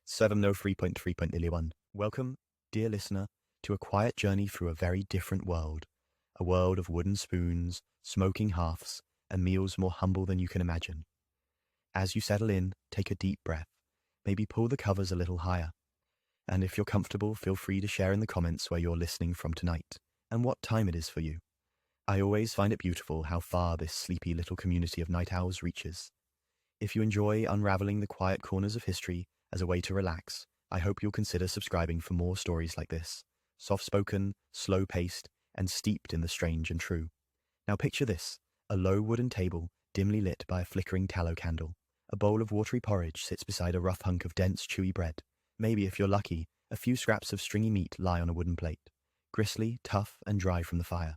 703.3.1. Welcome, dear listener, to a quiet journey through a very different world. A world of wooden spoons, smoking hearths, and meals more humble than you can imagine. As you settle in, take a deep breath. Maybe pull the covers a little higher. And if you're comfortable, feel free to share in the comments where you're listening from tonight, and what time it is for you. I always find it beautiful how far this sleepy little community of night owls reaches. If you enjoy unraveling the quiet corners of history as a way to relax, I hope you'll consider subscribing for more stories like this, soft-spoken, slow-paced, and steeped in the strange and true. Now picture this, a low wooden table dimly lit by a flickering tallow candle. A bowl of watery porridge sits beside a rough hunk of dense, chewy bread. Maybe, if you're lucky, a few scraps of stringy meat lie on a wooden plate, gristly, tough, and dry from the fire.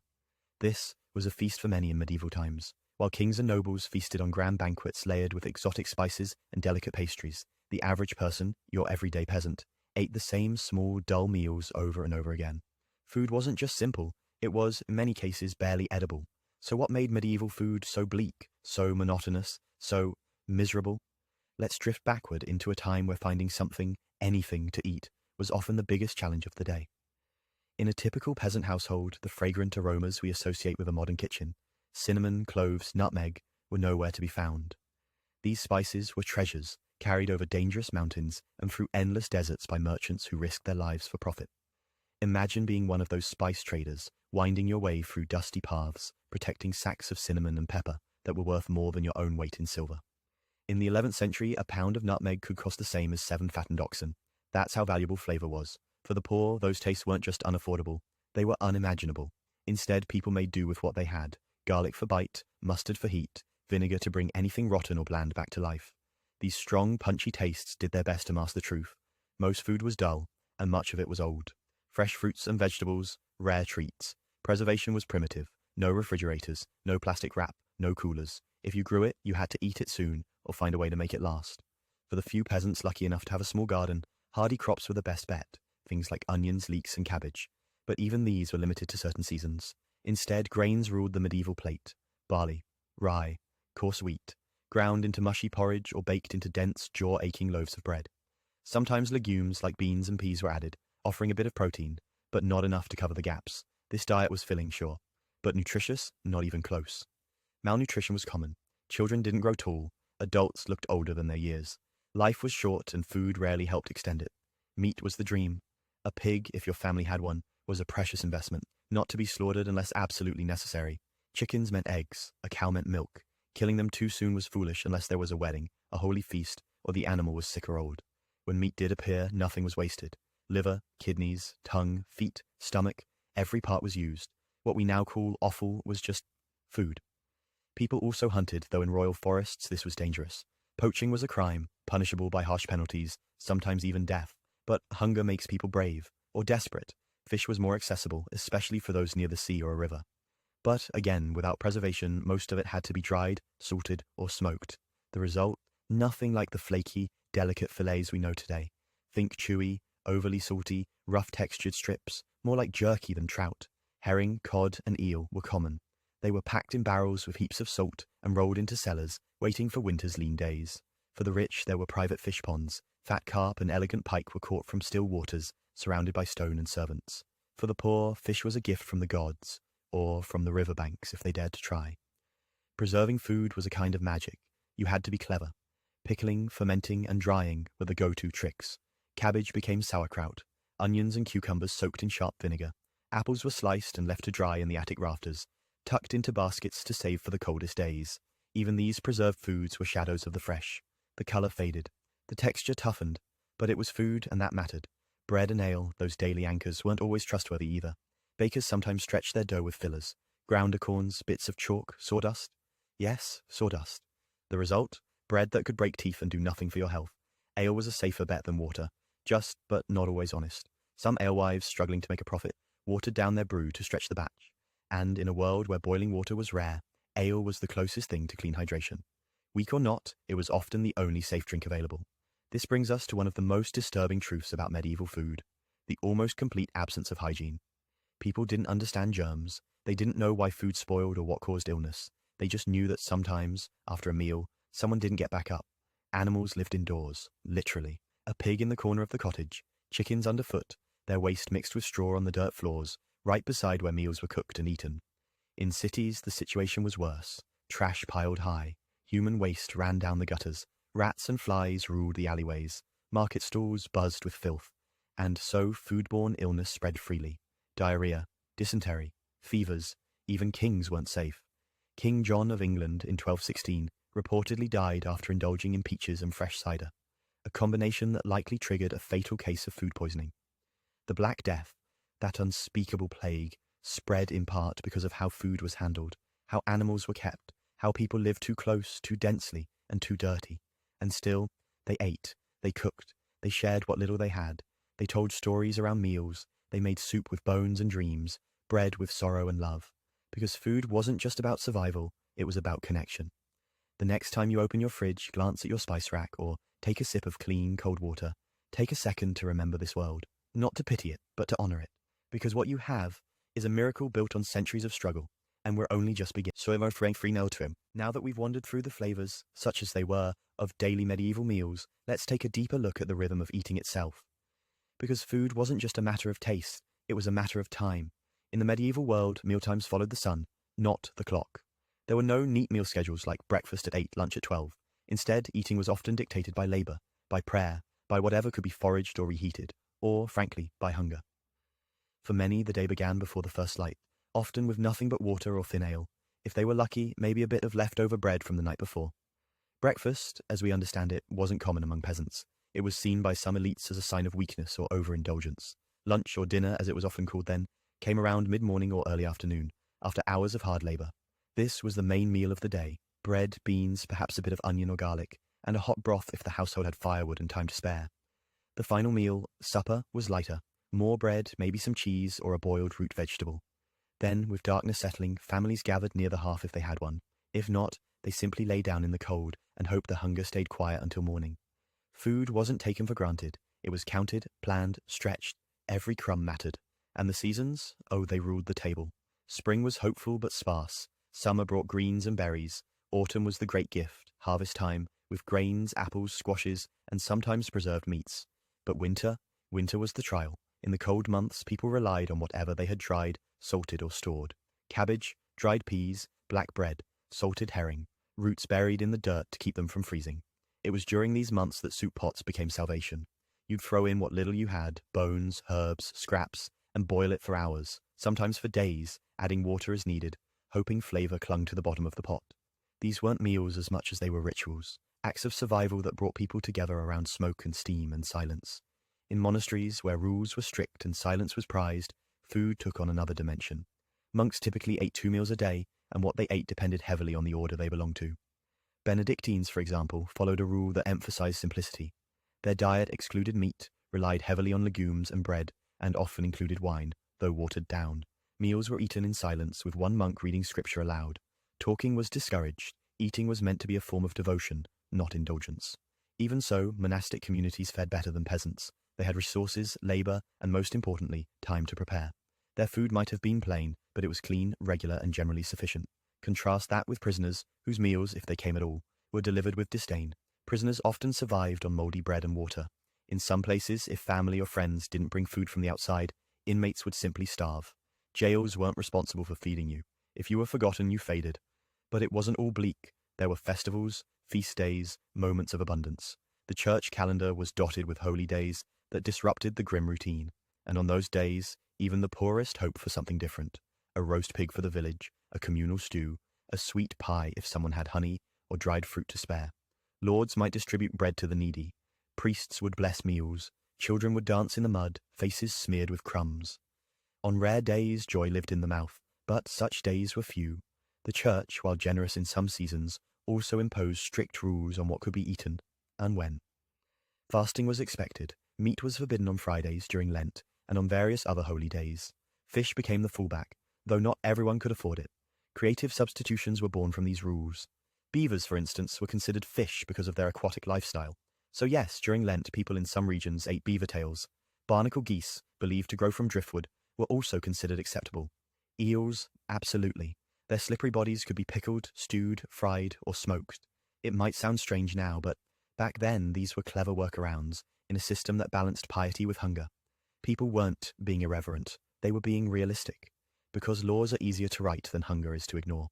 This was a feast for many in medieval times. While kings and nobles feasted on grand banquets layered with exotic spices and delicate pastries, the average person, your everyday peasant, ate the same small, dull meals over and over again. Food wasn't just simple, it was, in many cases, barely edible. So what made medieval food so bleak, so monotonous, so miserable? Let's drift backward into a time where finding something, anything to eat, was often the biggest challenge of the day. In a typical peasant household, the fragrant aromas we associate with a modern kitchen, cinnamon, cloves, nutmeg, were nowhere to be found. These spices were treasures, carried over dangerous mountains and through endless deserts by merchants who risked their lives for profit. Imagine being one of those spice traders, winding your way through dusty paths, protecting sacks of cinnamon and pepper that were worth more than your own weight in silver. In the 11th century, a pound of nutmeg could cost the same as 7 fattened oxen. That's how valuable flavor was. For the poor, those tastes weren't just unaffordable, they were unimaginable. Instead, people made do with what they had: garlic for bite, mustard for heat, vinegar to bring anything rotten or bland back to life. These strong, punchy tastes did their best to mask the truth. Most food was dull, and much of it was old. Fresh fruits and vegetables, rare treats. Preservation was primitive. No refrigerators, no plastic wrap, no coolers. If you grew it, you had to eat it soon, or find a way to make it last. For the few peasants lucky enough to have a small garden, hardy crops were the best bet, things like onions, leeks, and cabbage. But even these were limited to certain seasons. Instead, grains ruled the medieval plate: barley, rye, coarse wheat, ground into mushy porridge or baked into dense, jaw-aching loaves of bread. Sometimes legumes like beans and peas were added, offering a bit of protein, but not enough to cover the gaps. This diet was filling, sure, but nutritious, not even close. Malnutrition was common. Children didn't grow tall, adults looked older than their years. Life was short and food rarely helped extend it. Meat was the dream. A pig, if your family had one, was a precious investment, not to be slaughtered unless absolutely necessary. Chickens meant eggs, a cow meant milk. Killing them too soon was foolish unless there was a wedding, a holy feast, or the animal was sick or old. When meat did appear, nothing was wasted. Liver, kidneys, tongue, feet, stomach, every part was used. What we now call offal was just food. People also hunted, though in royal forests this was dangerous. Poaching was a crime, punishable by harsh penalties, sometimes even death. But hunger makes people brave, or desperate. Fish was more accessible, especially for those near the sea or a river. But, again, without preservation, most of it had to be dried, salted, or smoked. The result? Nothing like the flaky, delicate fillets we know today. Think chewy, overly salty, rough-textured strips, more like jerky than trout. Herring, cod, and eel were common. They were packed in barrels with heaps of salt and rolled into cellars, waiting for winter's lean days. For the rich, there were private fish ponds. Fat carp and elegant pike were caught from still waters, surrounded by stone and servants. For the poor, fish was a gift from the gods, or from the riverbanks if they dared to try. Preserving food was a kind of magic. You had to be clever. Pickling, fermenting, and drying were the go-to tricks. Cabbage became sauerkraut, onions and cucumbers soaked in sharp vinegar. Apples were sliced and left to dry in the attic rafters, tucked into baskets to save for the coldest days. Even these preserved foods were shadows of the fresh. The color faded. The texture toughened, but it was food and that mattered. Bread and ale, those daily anchors, weren't always trustworthy either. Bakers sometimes stretched their dough with fillers. Ground acorns, bits of chalk, sawdust. Yes, sawdust. The result? Bread that could break teeth and do nothing for your health. Ale was a safer bet than water. Just, but not always honest. Some alewives, struggling to make a profit, watered down their brew to stretch the batch. And in a world where boiling water was rare, ale was the closest thing to clean hydration. Weak or not, it was often the only safe drink available. This brings us to one of the most disturbing truths about medieval food: the almost complete absence of hygiene. People didn't understand germs. They didn't know why food spoiled or what caused illness. They just knew that sometimes, after a meal, someone didn't get back up. Animals lived indoors, literally, A pig in the corner of the cottage, chickens underfoot, their waste mixed with straw on the dirt floors, right beside where meals were cooked and eaten. In cities, the situation was worse. Trash piled high, human waste ran down the gutters, rats and flies ruled the alleyways, market stalls buzzed with filth, and so foodborne illness spread freely. Diarrhea, dysentery, fevers, even kings weren't safe. King John of England in 1216 reportedly died after indulging in peaches and fresh cider, a combination that likely triggered a fatal case of food poisoning. The Black Death, that unspeakable plague, spread in part because of how food was handled, how animals were kept, how people lived too close, too densely, and too dirty. And still, they ate, they cooked, they shared what little they had, they told stories around meals, they made soup with bones and dreams, bread with sorrow and love. Because food wasn't just about survival, it was about connection. The next time you open your fridge, glance at your spice rack, or take a sip of clean, cold water, take a second to remember this world. Not to pity it, but to honor it. Because what you have is a miracle built on centuries of struggle, and we're only just beginning. So I'm offering free now to him. Now that we've wandered through the flavors, such as they were, of daily medieval meals, let's take a deeper look at the rhythm of eating itself. Because food wasn't just a matter of taste, it was a matter of time. In the medieval world, mealtimes followed the sun, not the clock. There were no neat meal schedules like breakfast at 8, lunch at 12. Instead, eating was often dictated by labor, by prayer, by whatever could be foraged or reheated, or, frankly, by hunger. For many, the day began before the first light, often with nothing but water or thin ale. If they were lucky, maybe a bit of leftover bread from the night before. Breakfast, as we understand it, wasn't common among peasants. It was seen by some elites as a sign of weakness or overindulgence. Lunch, or dinner as it was often called then, came around mid-morning or early afternoon, after hours of hard labor. This was the main meal of the day: bread, beans, perhaps a bit of onion or garlic, and a hot broth if the household had firewood and time to spare. The final meal, supper, was lighter: more bread, maybe some cheese, or a boiled root vegetable. Then, with darkness settling, families gathered near the hearth if they had one. If not, they simply lay down in the cold and hoped the hunger stayed quiet until morning. Food wasn't taken for granted. It was counted, planned, stretched. Every crumb mattered. And the seasons? Oh, they ruled the table. Spring was hopeful but sparse. Summer brought greens and berries. Autumn was the great gift, harvest time, with grains, apples, squashes, and sometimes preserved meats. But winter was the trial. In the cold months, people relied on whatever they had dried, salted, or stored. Cabbage, dried peas, black bread, salted herring, roots buried in the dirt to keep them from freezing. It was during these months that soup pots became salvation. You'd throw in what little you had, bones, herbs, scraps, and boil it for hours, sometimes for days, adding water as needed, hoping flavor clung to the bottom of the pot. These weren't meals as much as they were rituals, acts of survival that brought people together around smoke and steam and silence. In monasteries, where rules were strict and silence was prized, food took on another dimension. Monks typically ate 2 meals a day, and what they ate depended heavily on the order they belonged to. Benedictines, for example, followed a rule that emphasized simplicity. Their diet excluded meat, relied heavily on legumes and bread, and often included wine, though watered down. Meals were eaten in silence, with one monk reading scripture aloud. Talking was discouraged. Eating was meant to be a form of devotion, not indulgence. Even so, monastic communities fared better than peasants. They had resources, labor, and most importantly, time to prepare. Their food might have been plain, but it was clean, regular, and generally sufficient. Contrast that with prisoners, whose meals, if they came at all, were delivered with disdain. Prisoners often survived on moldy bread and water. In some places, if family or friends didn't bring food from the outside, inmates would simply starve. Jails weren't responsible for feeding you. If you were forgotten, you faded. But it wasn't all bleak. There were festivals, feast days, moments of abundance. The church calendar was dotted with holy days that disrupted the grim routine. And on those days, even the poorest hoped for something different. A roast pig for the village, a communal stew, a sweet pie if someone had honey or dried fruit to spare. Lords might distribute bread to the needy. Priests would bless meals. Children would dance in the mud, faces smeared with crumbs. On rare days, joy lived in the mouth, but such days were few. The church, while generous in some seasons, also imposed strict rules on what could be eaten and when. Fasting was expected. Meat was forbidden on Fridays during Lent and on various other holy days. Fish became the fallback, though not everyone could afford it. Creative substitutions were born from these rules. Beavers, for instance, were considered fish because of their aquatic lifestyle. So yes, during Lent, people in some regions ate beaver tails. Barnacle geese, believed to grow from driftwood, were also considered acceptable. Eels, absolutely. Their slippery bodies could be pickled, stewed, fried, or smoked. It might sound strange now, but back then these were clever workarounds. in a system that balanced piety with hunger. People weren't being irreverent, they were being realistic, because laws are easier to write than hunger is to ignore.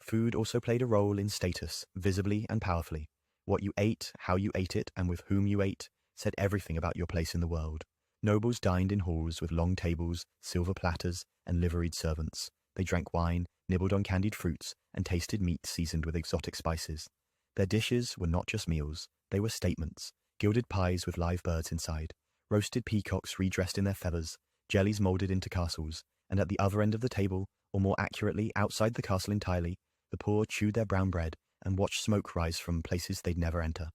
Food also played a role in status, visibly and powerfully. What you ate, how you ate it, and with whom you ate, said everything about your place in the world. Nobles dined in halls with long tables, silver platters, and liveried servants. They drank wine, nibbled on candied fruits, and tasted meat seasoned with exotic spices. Their dishes were not just meals, they were statements. Gilded pies with live birds inside, roasted peacocks redressed in their feathers, jellies moulded into castles, and at the other end of the table, or more accurately, outside the castle entirely, the poor chewed their brown bread and watched smoke rise from places they'd never enter.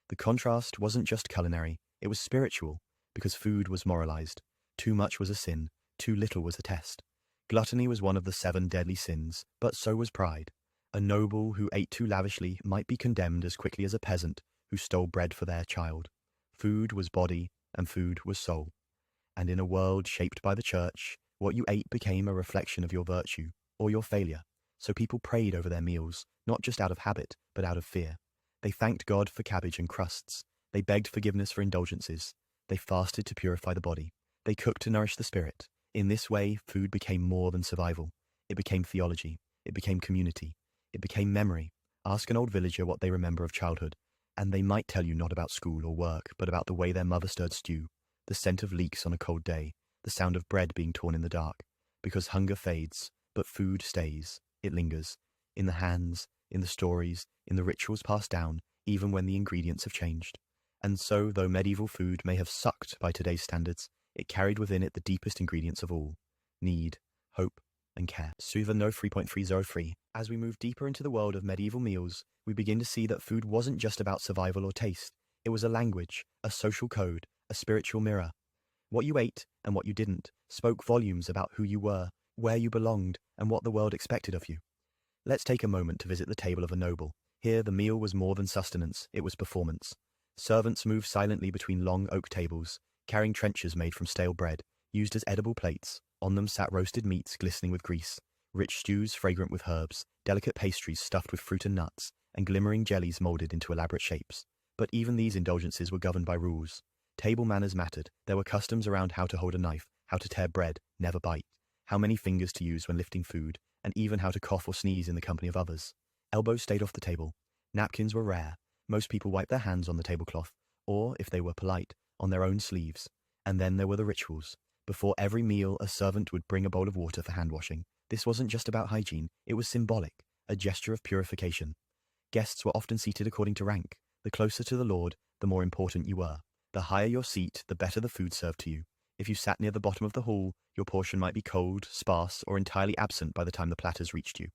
The contrast wasn't just culinary, it was spiritual, because food was moralized. Too much was a sin, too little was a test. Gluttony was one of the 7 deadly sins, but so was pride. A noble who ate too lavishly might be condemned as quickly as a peasant who stole bread for their child. Food was body, and food was soul. And in a world shaped by the church, what you ate became a reflection of your virtue, or your failure. So people prayed over their meals, not just out of habit, but out of fear. They thanked God for cabbage and crusts. They begged forgiveness for indulgences. They fasted to purify the body. They cooked to nourish the spirit. In this way, food became more than survival. It became theology. It became community. It became memory. Ask an old villager what they remember of childhood, and they might tell you not about school or work, but about the way their mother stirred stew, the scent of leeks on a cold day, the sound of bread being torn in the dark. Because hunger fades, but food stays. It lingers. In the hands, in the stories, in the rituals passed down, even when the ingredients have changed. And so, though medieval food may have sucked by today's standards, it carried within it the deepest ingredients of all: need, hope, and care. Suva No 3.303. As we move deeper into the world of medieval meals, we begin to see that food wasn't just about survival or taste. It was a language, a social code, a spiritual mirror. What you ate and what you didn't spoke volumes about who you were, where you belonged, and what the world expected of you. Let's take a moment to visit the table of a noble. Here, the meal was more than sustenance, it was performance. Servants moved silently between long oak tables, carrying trenchers made from stale bread, used as edible plates. On them sat roasted meats glistening with grease, rich stews fragrant with herbs, delicate pastries stuffed with fruit and nuts, and glimmering jellies molded into elaborate shapes. But even these indulgences were governed by rules. Table manners mattered. There were customs around how to hold a knife, how to tear bread, never bite, how many fingers to use when lifting food, and even how to cough or sneeze in the company of others. Elbows stayed off the table. Napkins were rare. Most people wiped their hands on the tablecloth, or, if they were polite, on their own sleeves. And then there were the rituals. Before every meal, a servant would bring a bowl of water for hand washing. This wasn't just about hygiene, it was symbolic, a gesture of purification. Guests were often seated according to rank. The closer to the Lord, the more important you were. The higher your seat, the better the food served to you. If you sat near the bottom of the hall, your portion might be cold, sparse, or entirely absent by the time the platters reached you.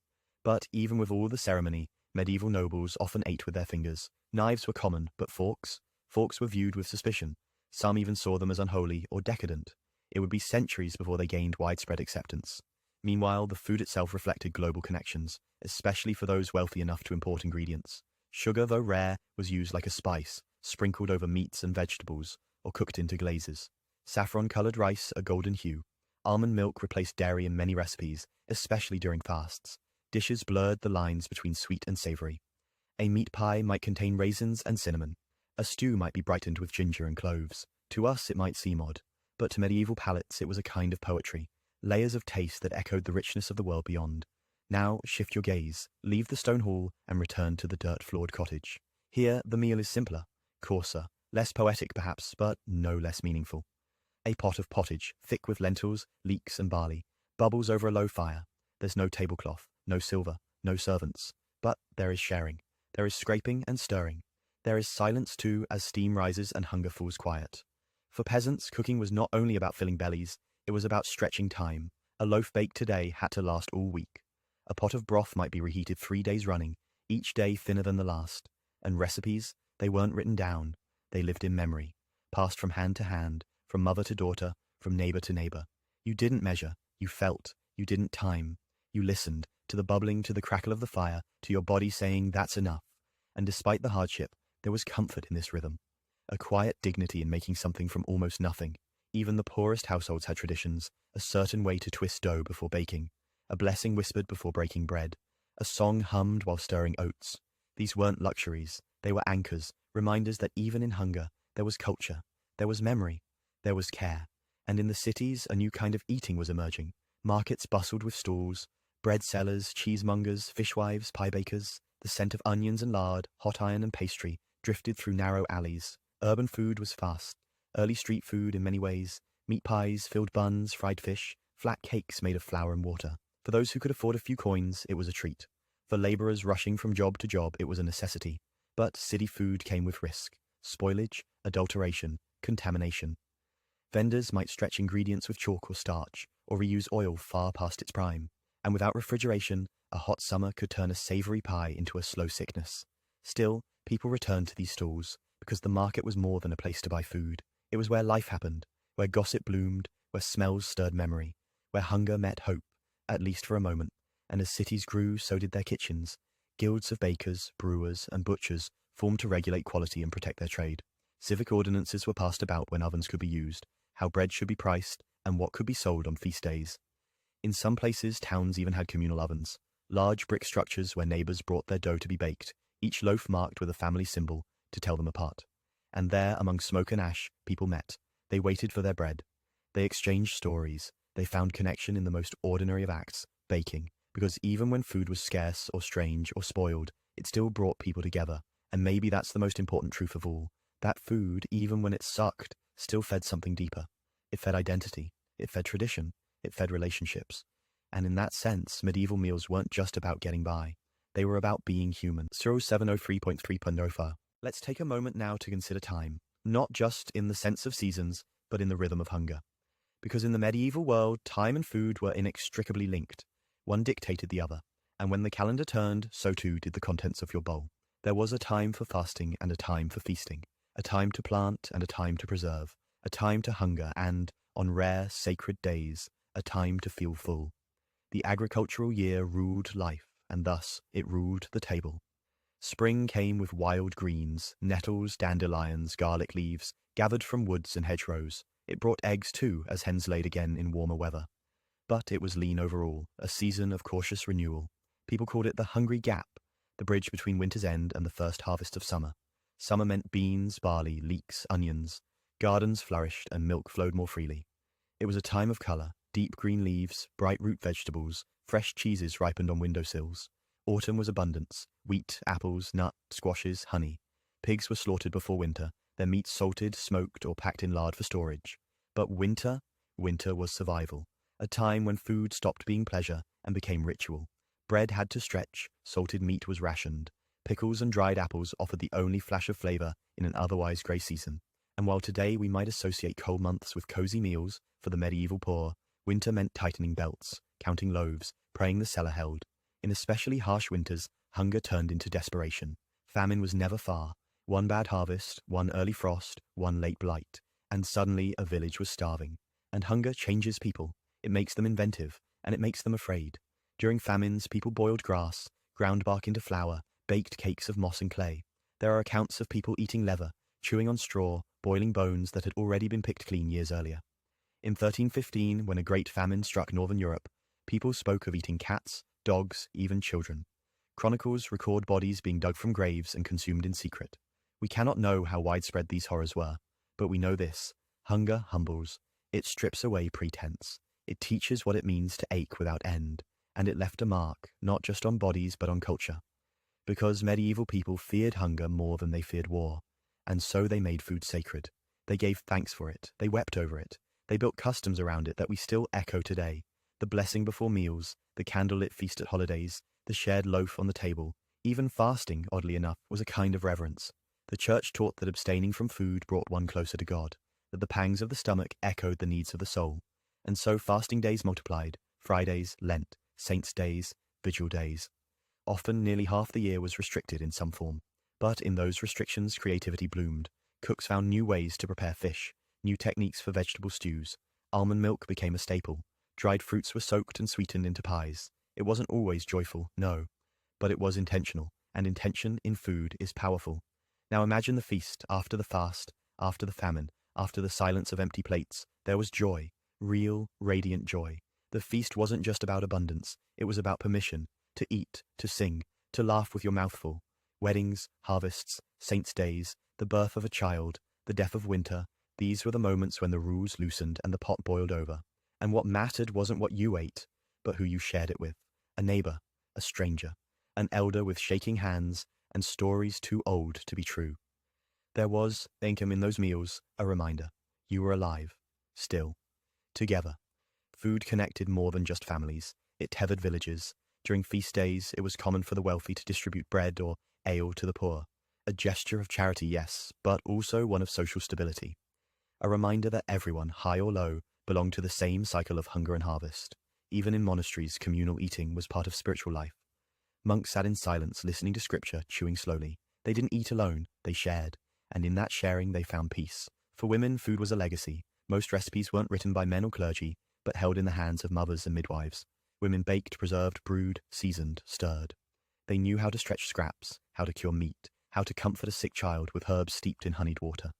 But even with all the ceremony, medieval nobles often ate with their fingers. Knives were common, but forks? Forks were viewed with suspicion. Some even saw them as unholy or decadent. It would be centuries before they gained widespread acceptance. Meanwhile, the food itself reflected global connections, especially for those wealthy enough to import ingredients. Sugar, though rare, was used like a spice, sprinkled over meats and vegetables, or cooked into glazes. Saffron-colored rice, a golden hue. Almond milk replaced dairy in many recipes, especially during fasts. Dishes blurred the lines between sweet and savory. A meat pie might contain raisins and cinnamon. A stew might be brightened with ginger and cloves. To us, it might seem odd, but to medieval palates, it was a kind of poetry. Layers of taste that echoed the richness of the world beyond. Now, shift your gaze, leave the stone hall, and return to the dirt-floored cottage. Here, the meal is simpler, coarser, less poetic perhaps, but no less meaningful. A pot of pottage, thick with lentils, leeks, and barley, bubbles over a low fire. There's no tablecloth, no silver, no servants. But there is sharing. There is scraping and stirring. There is silence too, as steam rises and hunger falls quiet. For peasants, cooking was not only about filling bellies, it was about stretching time. A loaf baked today had to last all week. A pot of broth might be reheated 3 days running, each day thinner than the last. And recipes, they weren't written down. They lived in memory, passed from hand to hand, from mother to daughter, from neighbor to neighbor. You didn't measure, you felt, you didn't time. You listened, to the bubbling, to the crackle of the fire, to your body saying, that's enough. And despite the hardship, there was comfort in this rhythm. A quiet dignity in making something from almost nothing. Even the poorest households had traditions, a certain way to twist dough before baking, a blessing whispered before breaking bread, a song hummed while stirring oats. These weren't luxuries, they were anchors, reminders that even in hunger, there was culture, there was memory, there was care. And in the cities, a new kind of eating was emerging. Markets bustled with stalls, bread sellers, cheesemongers, fishwives, pie bakers. The scent of onions and lard, hot iron and pastry drifted through narrow alleys. Urban food was fast. Early street food in many ways. Meat pies, filled buns, fried fish, flat cakes made of flour and water. For those who could afford a few coins, it was a treat. For laborers rushing from job to job, it was a necessity. But city food came with risk. Spoilage, adulteration, contamination. Vendors might stretch ingredients with chalk or starch, or reuse oil far past its prime. And without refrigeration, a hot summer could turn a savory pie into a slow sickness. Still, people returned to these stalls, because the market was more than a place to buy food. It was where life happened, where gossip bloomed, where smells stirred memory, where hunger met hope, at least for a moment. And as cities grew, so did their kitchens. Guilds of bakers, brewers, and butchers formed to regulate quality and protect their trade. Civic ordinances were passed about when ovens could be used, how bread should be priced, and what could be sold on feast days. In some places, towns even had communal ovens, large brick structures where neighbors brought their dough to be baked, each loaf marked with a family symbol to tell them apart. And there, among smoke and ash, people met. They waited for their bread. They exchanged stories. They found connection in the most ordinary of acts, baking, because even when food was scarce or strange or spoiled, it still brought people together. And maybe that's the most important truth of all. That food, even when it sucked, still fed something deeper. It fed identity. It fed tradition. It fed relationships. And in that sense, medieval meals weren't just about getting by. They were about being human. 0703.3 Pandofa. Let's take a moment now to consider time, not just in the sense of seasons, but in the rhythm of hunger. Because in the medieval world, time and food were inextricably linked. One dictated the other, and when the calendar turned, so too did the contents of your bowl. There was a time for fasting and a time for feasting, a time to plant and a time to preserve, a time to hunger and, on rare, sacred days, a time to feel full. The agricultural year ruled life, and thus it ruled the table. Spring came with wild greens, nettles, dandelions, garlic leaves, gathered from woods and hedgerows. It brought eggs too, as hens laid again in warmer weather. But it was lean overall, a season of cautious renewal. People called it the hungry gap, the bridge between winter's end and the first harvest of summer. Summer meant beans, barley, leeks, onions. Gardens flourished and milk flowed more freely. It was a time of colour, deep green leaves, bright root vegetables, fresh cheeses ripened on windowsills. Autumn was abundance, wheat, apples, nuts, squashes, honey. Pigs were slaughtered before winter, their meat salted, smoked, or packed in lard for storage. But winter was survival, a time when food stopped being pleasure and became ritual. Bread had to stretch, salted meat was rationed. Pickles and dried apples offered the only flash of flavour in an otherwise grey season. And while today we might associate cold months with cosy meals for the medieval poor, winter meant tightening belts, counting loaves, praying the cellar held. In especially harsh winters, hunger turned into desperation. Famine was never far. One bad harvest, one early frost, one late blight, and suddenly a village was starving. And hunger changes people. It makes them inventive, and it makes them afraid. During famines, people boiled grass, ground bark into flour, baked cakes of moss and clay. There are accounts of people eating leather, chewing on straw, boiling bones that had already been picked clean years earlier. In 1315, when a great famine struck northern Europe, people spoke of eating cats, dogs, even children. Chronicles record bodies being dug from graves and consumed in secret. We cannot know how widespread these horrors were, but we know this: hunger humbles. It strips away pretense. It teaches what it means to ache without end, and it left a mark, not just on bodies but on culture. Because medieval people feared hunger more than they feared war, and so they made food sacred. They gave thanks for it. They wept over it. They built customs around it that we still echo today. The blessing before meals, the candlelit feast at holidays, the shared loaf on the table. Even fasting, oddly enough, was a kind of reverence. The church taught that abstaining from food brought one closer to God, that the pangs of the stomach echoed the needs of the soul. And so fasting days multiplied: Fridays, Lent, Saints' days, Vigil days. Often nearly half the year was restricted in some form. But in those restrictions, creativity bloomed. Cooks found new ways to prepare fish, new techniques for vegetable stews. Almond milk became a staple. Dried fruits were soaked and sweetened into pies. It wasn't always joyful, no, but it was intentional, and intention in food is powerful. Now imagine the feast, after the fast, after the famine, after the silence of empty plates. There was joy, real, radiant joy. The feast wasn't just about abundance, it was about permission, to eat, to sing, to laugh with your mouth full. Weddings, harvests, saints' days, the birth of a child, the death of winter, these were the moments when the rules loosened and the pot boiled over. And what mattered wasn't what you ate, but who you shared it with. A neighbor, a stranger, an elder with shaking hands and stories too old to be true. There was, Inkem, in those meals, a reminder. You were alive. Still. Together. Food connected more than just families. It tethered villages. During feast days, it was common for the wealthy to distribute bread or ale to the poor. A gesture of charity, yes, but also one of social stability. A reminder that everyone, high or low, belonged to the same cycle of hunger and harvest. Even in monasteries, communal eating was part of spiritual life. Monks sat in silence, listening to scripture, chewing slowly. They didn't eat alone, they shared, and in that sharing they found peace. For women, food was a legacy. Most recipes weren't written by men or clergy, but held in the hands of mothers and midwives. Women baked, preserved, brewed, seasoned, stirred. They knew how to stretch scraps, how to cure meat, how to comfort a sick child with herbs steeped in honeyed water.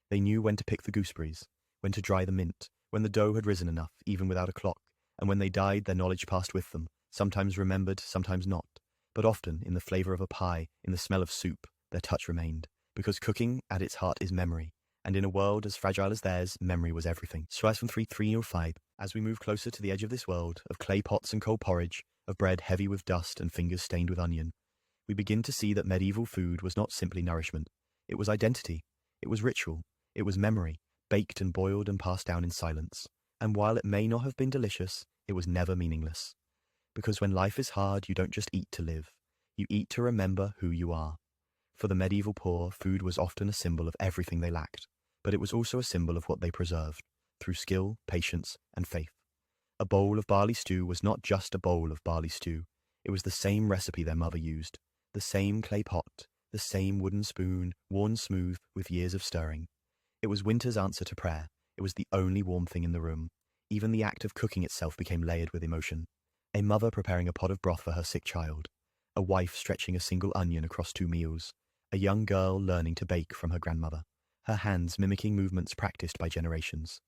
They knew when to pick the gooseberries, when to dry the mint, when the dough had risen enough, even without a clock, and when they died, their knowledge passed with them, sometimes remembered, sometimes not. But often, in the flavor of a pie, in the smell of soup, their touch remained. Because cooking, at its heart, is memory. And in a world as fragile as theirs, memory was everything. So as from 305, as we move closer to the edge of this world, of clay pots and cold porridge, of bread heavy with dust and fingers stained with onion, we begin to see that medieval food was not simply nourishment. It was identity. It was ritual. It was memory, baked and boiled and passed down in silence. And while it may not have been delicious, it was never meaningless. Because when life is hard, you don't just eat to live. You eat to remember who you are. For the medieval poor, food was often a symbol of everything they lacked, but it was also a symbol of what they preserved, through skill, patience, and faith. A bowl of barley stew was not just a bowl of barley stew. It was the same recipe their mother used, the same clay pot, the same wooden spoon, worn smooth with years of stirring. It was winter's answer to prayer. It was the only warm thing in the room. Even the act of cooking itself became layered with emotion. A mother preparing a pot of broth for her sick child. A wife stretching a single onion across 2 meals. A young girl learning to bake from her grandmother, her hands mimicking movements practiced by generations.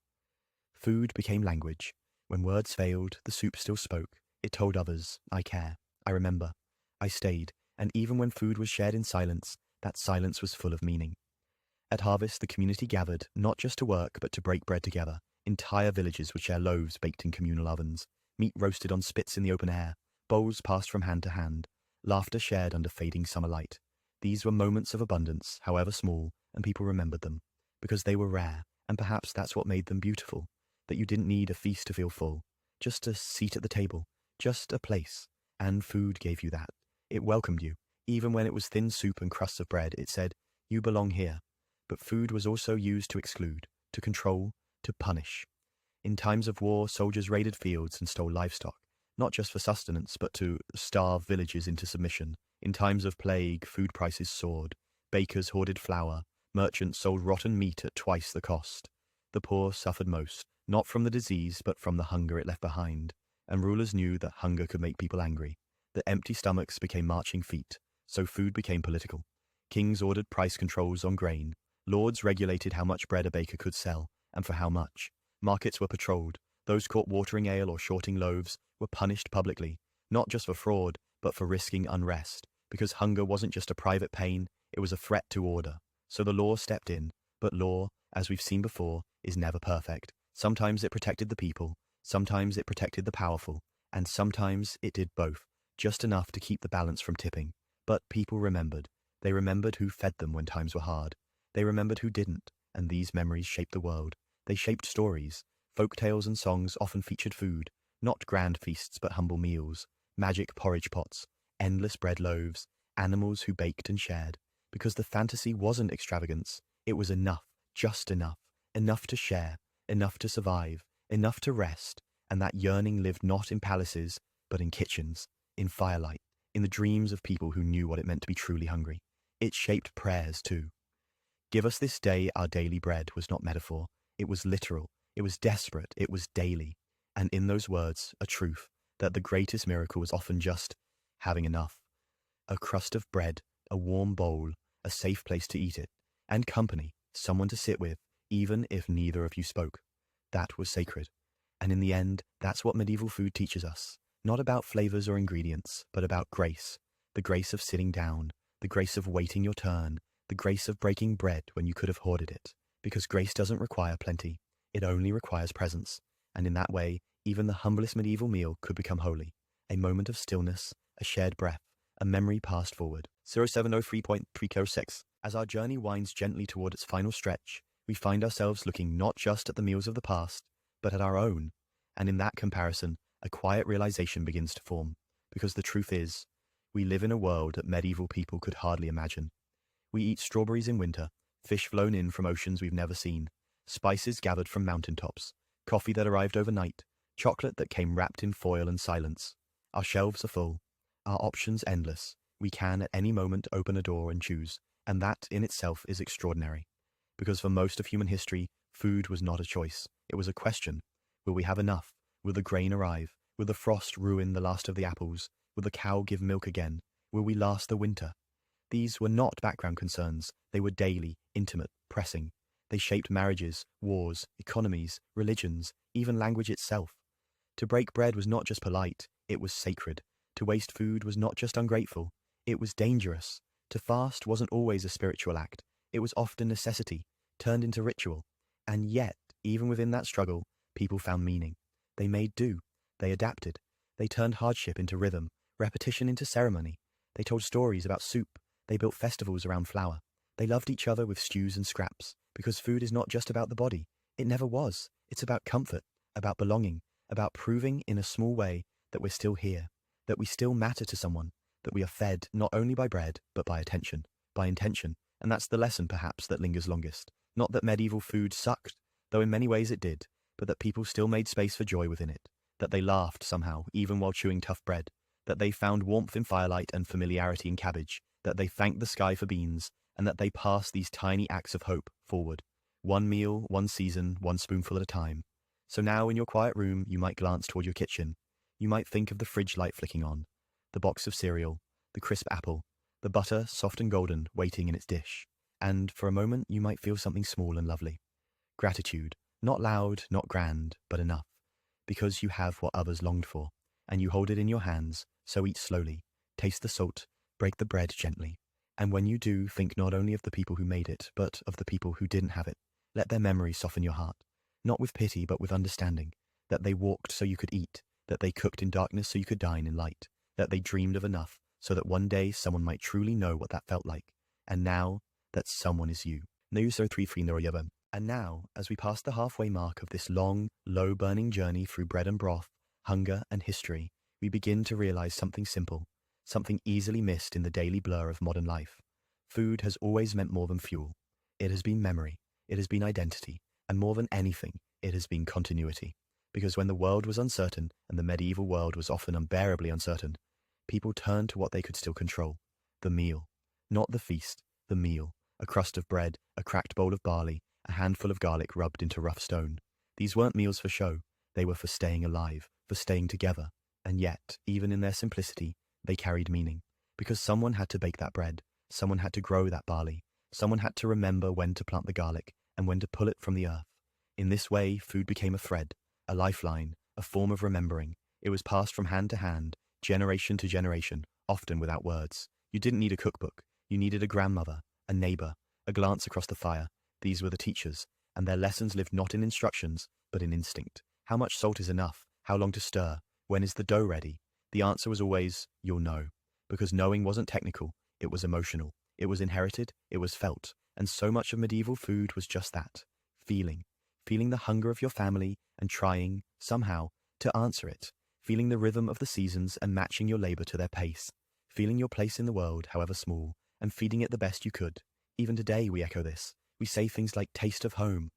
Food became language. When words failed, the soup still spoke. It told others, I care, I remember, I stayed, and even when food was shared in silence, that silence was full of meaning. At harvest, the community gathered, not just to work, but to break bread together. Entire villages would share loaves baked in communal ovens, meat roasted on spits in the open air, bowls passed from hand to hand, laughter shared under fading summer light. These were moments of abundance, however small, and people remembered them, because they were rare, and perhaps that's what made them beautiful, that you didn't need a feast to feel full, just a seat at the table, just a place, and food gave you that. It welcomed you. Even when it was thin soup and crusts of bread, it said, you belong here. But food was also used to exclude, to control, to punish. In times of war, soldiers raided fields and stole livestock, not just for sustenance, but to starve villages into submission. In times of plague, food prices soared. Bakers hoarded flour. Merchants sold rotten meat at twice the cost. The poor suffered most, not from the disease, but from the hunger it left behind. And rulers knew that hunger could make people angry. That empty stomachs became marching feet, so food became political. Kings ordered price controls on grain. Lords regulated how much bread a baker could sell, and for how much. Markets were patrolled. Those caught watering ale or shorting loaves were punished publicly, not just for fraud, but for risking unrest. Because hunger wasn't just a private pain, it was a threat to order. So the law stepped in, but law, as we've seen before, is never perfect. Sometimes it protected the people, sometimes it protected the powerful, and sometimes it did both, just enough to keep the balance from tipping. But people remembered. They remembered who fed them when times were hard. They remembered who didn't, and these memories shaped the world. They shaped stories. Folk tales and songs often featured food, not grand feasts but humble meals, magic porridge pots, endless bread loaves, animals who baked and shared, because the fantasy wasn't extravagance, it was enough, just enough, enough to share, enough to survive, enough to rest, and that yearning lived not in palaces, but in kitchens, in firelight, in the dreams of people who knew what it meant to be truly hungry. It shaped prayers too. Give us this day our daily bread was not metaphor, it was literal, it was desperate, it was daily, and in those words, a truth, that the greatest miracle was often just having enough. A crust of bread, a warm bowl, a safe place to eat it, and company, someone to sit with, even if neither of you spoke. That was sacred. And in the end, that's what medieval food teaches us. Not about flavors or ingredients, but about grace. The grace of sitting down, the grace of waiting your turn, the grace of breaking bread when you could have hoarded it, Because grace doesn't require plenty, it only requires presence, and in that way, even the humblest medieval meal could become holy, a moment of stillness, a shared breath, a memory passed forward. 0703.306. As our journey winds gently toward its final stretch, we find ourselves looking not just at the meals of the past, but at our own, and in that comparison, a quiet realization begins to form, because the truth is, we live in a world that medieval people could hardly imagine. We eat strawberries in winter, fish flown in from oceans we've never seen, spices gathered from mountaintops, coffee that arrived overnight, chocolate that came wrapped in foil and silence. Our shelves are full, our options endless. We can at any moment open a door and choose, and that in itself is extraordinary. Because for most of human history, food was not a choice, it was a question. Will we have enough? Will the grain arrive? Will the frost ruin the last of the apples? Will the cow give milk again? Will we last the winter? These were not background concerns, they were daily, intimate, pressing. They shaped marriages, wars, economies, religions, even language itself. To break bread was not just polite, it was sacred. To waste food was not just ungrateful, it was dangerous. To fast wasn't always a spiritual act, it was often necessity, turned into ritual. And yet, even within that struggle, people found meaning. They made do, they adapted, they turned hardship into rhythm, repetition into ceremony. They told stories about soup, they built festivals around flour. They loved each other with stews and scraps, because food is not just about the body. It never was. It's about comfort, about belonging, about proving in a small way that we're still here, that we still matter to someone, that we are fed not only by bread, but by attention, by intention. And that's the lesson, perhaps, that lingers longest. Not that medieval food sucked, though in many ways it did, but that people still made space for joy within it, that they laughed somehow, even while chewing tough bread, that they found warmth in firelight and familiarity in cabbage, that they thanked the sky for beans, and that they passed these tiny acts of hope forward, one meal, one season, one spoonful at a time. So now in your quiet room, you might glance toward your kitchen. You might think of the fridge light flicking on, the box of cereal, the crisp apple, the butter, soft and golden, waiting in its dish. And for a moment, you might feel something small and lovely. Gratitude, not loud, not grand, but enough, because you have what others longed for, and you hold it in your hands, so eat slowly, taste the salt, break the bread gently. And when you do, think not only of the people who made it, but of the people who didn't have it. Let their memory soften your heart, not with pity, but with understanding, that they walked so you could eat, that they cooked in darkness so you could dine in light, that they dreamed of enough so that one day someone might truly know what that felt like. And now, that someone is you. And now, as we pass the halfway mark of this long, low-burning journey through bread and broth, hunger and history, we begin to realize something simple, something easily missed in the daily blur of modern life. Food has always meant more than fuel. It has been memory, it has been identity, and more than anything, it has been continuity. Because when the world was uncertain, and the medieval world was often unbearably uncertain, people turned to what they could still control, the meal. Not the feast, the meal. A crust of bread, a cracked bowl of barley, a handful of garlic rubbed into rough stone. These weren't meals for show, they were for staying alive, for staying together. And yet, even in their simplicity, they carried meaning. Because someone had to bake that bread, someone had to grow that barley, someone had to remember when to plant the garlic, and when to pull it from the earth. In this way, food became a thread, a lifeline, a form of remembering. It was passed from hand to hand, generation to generation, often without words. You didn't need a cookbook. You needed a grandmother, a neighbor, a glance across the fire. These were the teachers, and their lessons lived not in instructions, but in instinct. How much salt is enough? How long to stir? When is the dough ready? The answer was always, you'll know. Because knowing wasn't technical, it was emotional. It was inherited, it was felt. And so much of medieval food was just that. Feeling. Feeling the hunger of your family and trying, somehow, to answer it. Feeling the rhythm of the seasons and matching your labor to their pace. Feeling your place in the world, however small, and feeding it the best you could. Even today we echo this. We say things like taste of home,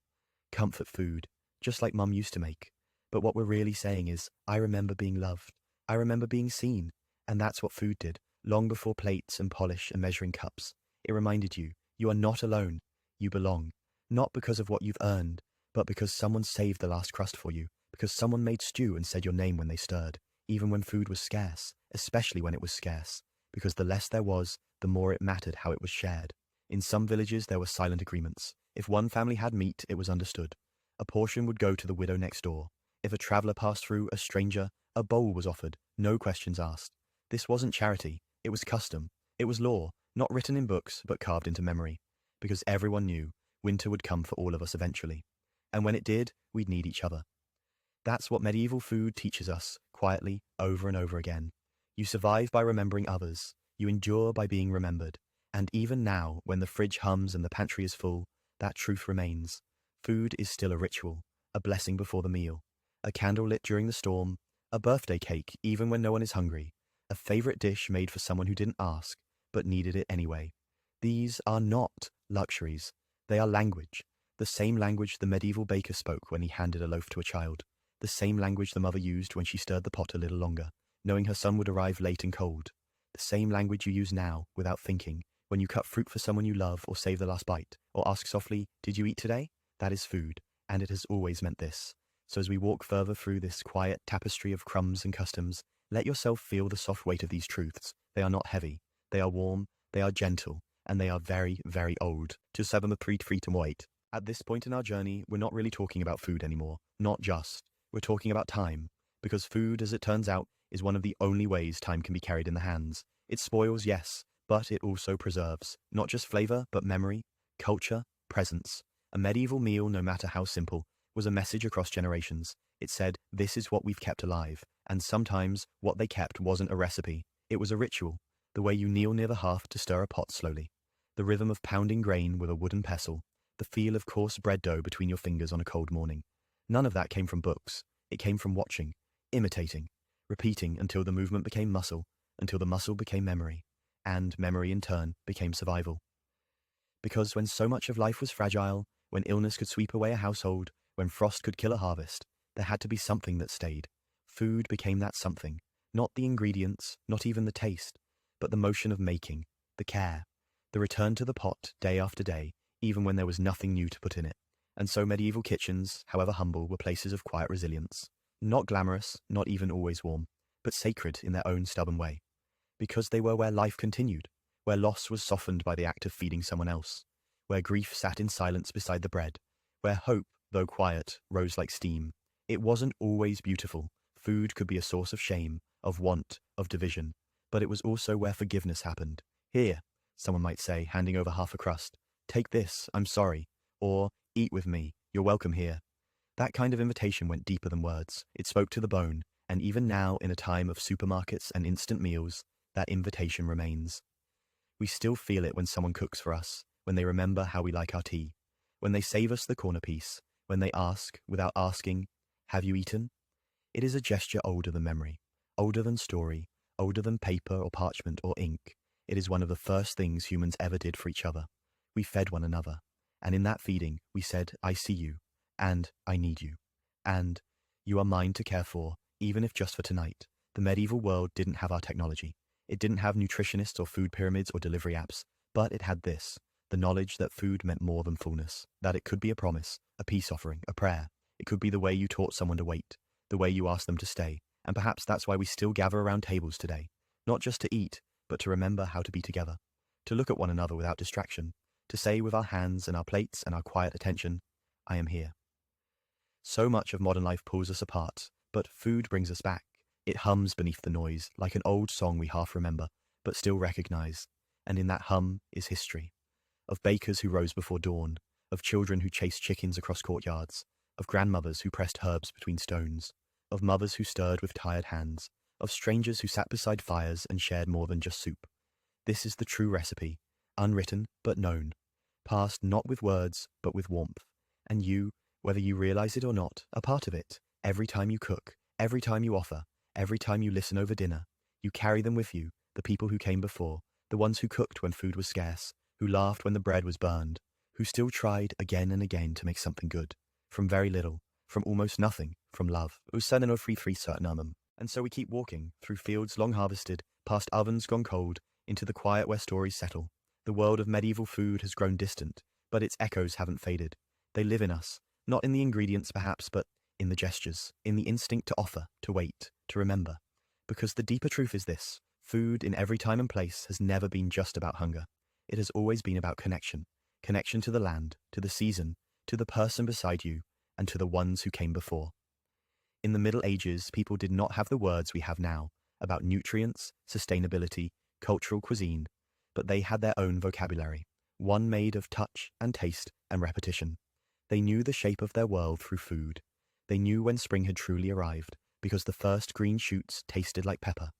comfort food, just like Mum used to make. But what we're really saying is, I remember being loved. I remember being seen. And that's what food did, long before plates and polish and measuring cups. It reminded you, you are not alone. You belong. Not because of what you've earned, but because someone saved the last crust for you, because someone made stew and said your name when they stirred, even when food was scarce, especially when it was scarce, because the less there was, the more it mattered how it was shared. In some villages there were silent agreements. If one family had meat, it was understood. A portion would go to the widow next door. If a traveller passed through, a stranger, a bowl was offered, no questions asked. This wasn't charity, it was custom. It was law, not written in books, but carved into memory. Because everyone knew, Winter would come for all of us eventually. And when it did, we'd need each other. That's what medieval food teaches us, quietly, over and over again. You survive by remembering others. You endure by being remembered. And even now, when the fridge hums and the pantry is full, that truth remains. Food is still a ritual, a blessing before the meal, a candle lit during the storm, a birthday cake even when no one is hungry, a favorite dish made for someone who didn't ask, but needed it anyway. These are not luxuries. They are language. The same language the medieval baker spoke when he handed a loaf to a child. The same language the mother used when she stirred the pot a little longer, knowing her son would arrive late and cold. The same language you use now, without thinking, when you cut fruit for someone you love or save the last bite, or ask softly, "Did you eat today?" That is food, and it has always meant this. So as we walk further through this quiet tapestry of crumbs and customs, let yourself feel the soft weight of these truths. They are not heavy. They are warm, they are gentle, and they are very, very old. To seven the freedom wait. At this point in our journey, we're not really talking about food anymore. Not just. We're talking about time. Because food, as it turns out, is one of the only ways time can be carried in the hands. It spoils, yes, but it also preserves. Not just flavor, but memory, culture, presence. A medieval meal, no matter how simple, was a message across generations. It said, this is what we've kept alive. And sometimes, what they kept wasn't a recipe. It was a ritual. The way you kneel near the hearth to stir a pot slowly. The rhythm of pounding grain with a wooden pestle. The feel of coarse bread dough between your fingers on a cold morning. None of that came from books. It came from watching, imitating, repeating until the movement became muscle, until the muscle became memory, and memory in turn became survival. Because when so much of life was fragile, when illness could sweep away a household, when frost could kill a harvest, there had to be something that stayed. Food became that something. Not the ingredients, not even the taste, but the motion of making, the care, the return to the pot day after day, even when there was nothing new to put in it. And so medieval kitchens, however humble, were places of quiet resilience. Not glamorous, not even always warm, but sacred in their own stubborn way. Because they were where life continued, where loss was softened by the act of feeding someone else, where grief sat in silence beside the bread, where hope, though quiet, rose like steam. It wasn't always beautiful. Food could be a source of shame, of want, of division, but it was also where forgiveness happened. Here, someone might say, handing over half a crust, take this, I'm sorry, or eat with me, you're welcome here. That kind of invitation went deeper than words. It spoke to the bone, and even now, in a time of supermarkets and instant meals, that invitation remains. We still feel it when someone cooks for us, when they remember how we like our tea, when they save us the corner piece, when they ask, without asking, have you eaten? It is a gesture older than memory, older than story, older than paper or parchment or ink. It is one of the first things humans ever did for each other. We fed one another, and in that feeding, we said, I see you, and I need you, and you are mine to care for, even if just for tonight. The medieval world didn't have our technology. It didn't have nutritionists or food pyramids or delivery apps, but it had this, the knowledge that food meant more than fullness, that it could be a promise, a peace offering, a prayer. It could be the way you taught someone to wait, the way you asked them to stay, and perhaps that's why we still gather around tables today, not just to eat, but to remember how to be together, to look at one another without distraction, to say with our hands and our plates and our quiet attention, I am here. So much of modern life pulls us apart, but food brings us back. It hums beneath the noise, like an old song we half remember, but still recognize, and in that hum is history. Of bakers who rose before dawn, of children who chased chickens across courtyards, of grandmothers who pressed herbs between stones, of mothers who stirred with tired hands, of strangers who sat beside fires and shared more than just soup. This is the true recipe, unwritten but known, passed not with words but with warmth, and you, whether you realize it or not, are part of it. Every time you cook, every time you offer, every time you listen over dinner, you carry them with you, the people who came before, the ones who cooked when food was scarce, who laughed when the bread was burned, who still tried again and again to make something good, from very little, from almost nothing, from love. And so we keep walking, through fields long harvested, past ovens gone cold, into the quiet where stories settle. The world of medieval food has grown distant, but its echoes haven't faded. They live in us, not in the ingredients perhaps, but in the gestures, in the instinct to offer, to wait, to remember. Because the deeper truth is this, food in every time and place has never been just about hunger. It has always been about connection. Connection to the land, to the season, to the person beside you, and to the ones who came before. In the Middle Ages, people did not have the words we have now about nutrients, sustainability, cultural cuisine, but they had their own vocabulary. one made of touch and taste and repetition. They knew the shape of their world through food. They knew when spring had truly arrived, because the first green shoots tasted like pepper.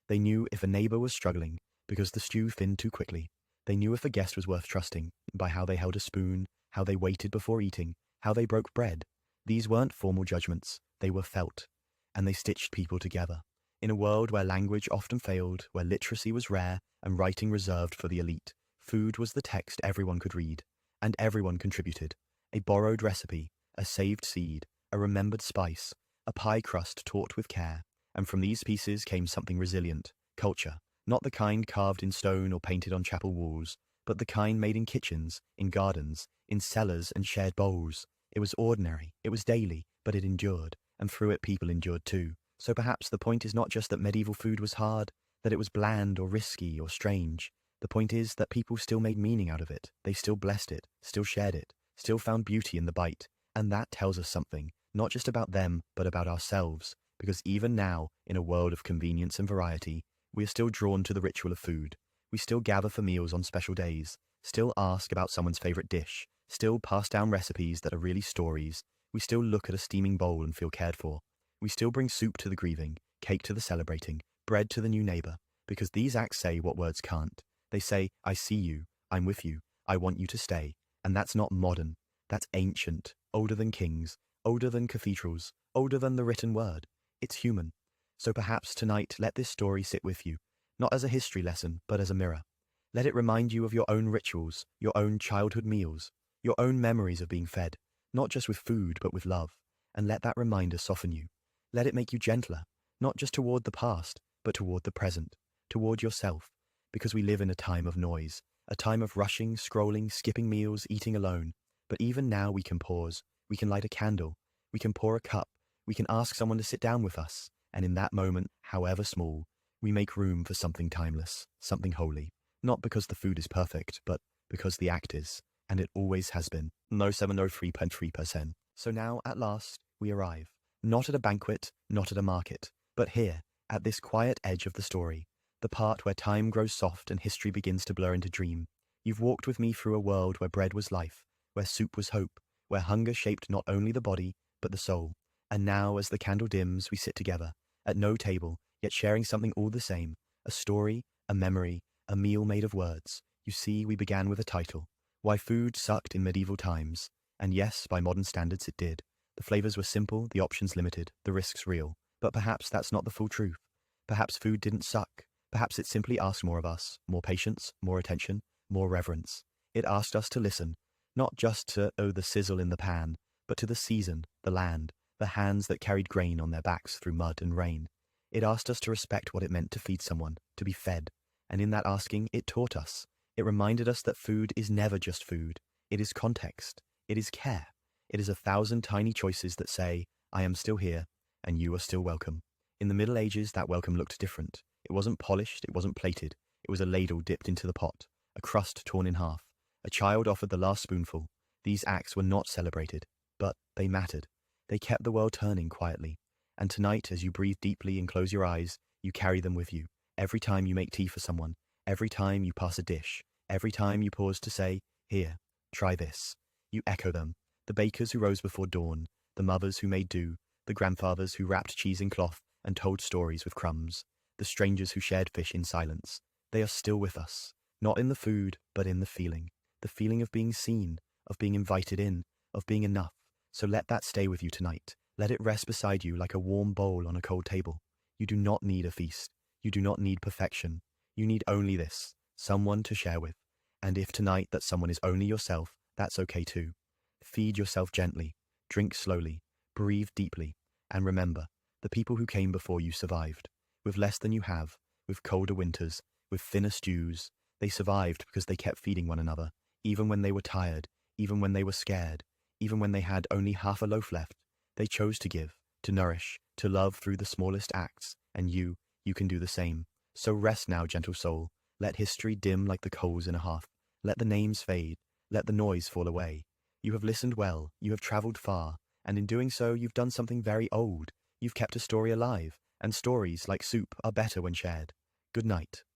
They knew if a neighbor was struggling, because the stew thinned too quickly. They knew if a guest was worth trusting, by how they held a spoon, how they waited before eating, how they broke bread. These weren't formal judgments, they were felt, and they stitched people together. In a world where language often failed, where literacy was rare and writing reserved for the elite, food was the text everyone could read, and everyone contributed. A borrowed recipe, a saved seed, a remembered spice, a pie crust taught with care, and from these pieces came something resilient, culture, not the kind carved in stone or painted on chapel walls, but the kind made in kitchens, in gardens, in cellars and shared bowls. It was ordinary, it was daily, but it endured, and through it people endured too. So perhaps the point is not just that medieval food was hard, that it was bland or risky or strange. The point is that people still made meaning out of it. They still blessed it, still shared it, still found beauty in the bite. And that tells us something, not just about them, but about ourselves. Because even now, in a world of convenience and variety, we are still drawn to the ritual of food. We still gather for meals on special days, still ask about someone's favorite dish, still pass down recipes that are really stories. We still look at a steaming bowl and feel cared for. We still bring soup to the grieving, cake to the celebrating, bread to the new neighbor, because these acts say what words can't. They say, I see you, I'm with you, I want you to stay. And that's not modern, that's ancient, older than kings, older than cathedrals, older than the written word. It's human. So perhaps tonight let this story sit with you, not as a history lesson, but as a mirror. Let it remind you of your own rituals, your own childhood meals, your own memories of being fed, not just with food, but with love. And let that reminder soften you. Let it make you gentler, not just toward the past, but toward the present, toward yourself, because we live in a time of noise, a time of rushing, scrolling, skipping meals, eating alone. But even now we can pause, we can light a candle, we can pour a cup, we can ask someone to sit down with us, and in that moment, however small, we make room for something timeless, something holy, not because the food is perfect, but because the act is, and it always has been. No 703.3%. So now, at last, we arrive. Not at a banquet, not at a market, but here, at this quiet edge of the story, the part where time grows soft and history begins to blur into dream. You've walked with me through a world where bread was life, where soup was hope, where hunger shaped not only the body, but the soul. And now, as the candle dims, we sit together, at no table, yet sharing something all the same, a story, a memory, a meal made of words. You see, we began with a title, Why Food Sucked in Medieval Times. And yes, by modern standards it did. The flavors were simple, the options limited, the risks real. But perhaps that's not the full truth. Perhaps food didn't suck. Perhaps it simply asked more of us, more patience, more attention, more reverence. It asked us to listen, not just to, the sizzle in the pan, but to the season, the land, the hands that carried grain on their backs through mud and rain. It asked us to respect what it meant to feed someone, to be fed. And in that asking, it taught us. It reminded us that food is never just food. It is context. It is care. It is 1,000 tiny choices that say, I am still here, and you are still welcome. In the Middle Ages, that welcome looked different. It wasn't polished, it wasn't plated. It was a ladle dipped into the pot, a crust torn in half. A child offered the last spoonful. These acts were not celebrated, but they mattered. They kept the world turning quietly. And tonight, as you breathe deeply and close your eyes, you carry them with you. Every time you make tea for someone, every time you pass a dish, every time you pause to say, here, try this. You echo them. The bakers who rose before dawn, the mothers who made do, the grandfathers who wrapped cheese in cloth and told stories with crumbs, the strangers who shared fish in silence. They are still with us, not in the food, but in the feeling of being seen, of being invited in, of being enough. So let that stay with you tonight. Let it rest beside you like a warm bowl on a cold table. You do not need a feast. You do not need perfection. You need only this, someone to share with. And if tonight that someone is only yourself, that's okay too. Feed yourself gently, drink slowly, breathe deeply, and remember, the people who came before you survived. With less than you have, with colder winters, with thinner stews, they survived because they kept feeding one another, even when they were tired, even when they were scared, even when they had only half a loaf left. They chose to give, to nourish, to love through the smallest acts, and you can do the same. So rest now, gentle soul. Let history dim like the coals in a hearth. Let the names fade. Let the noise fall away. You have listened well, you have traveled far, and in doing so you've done something very old. You've kept a story alive, and stories, like soup, are better when shared. Good night.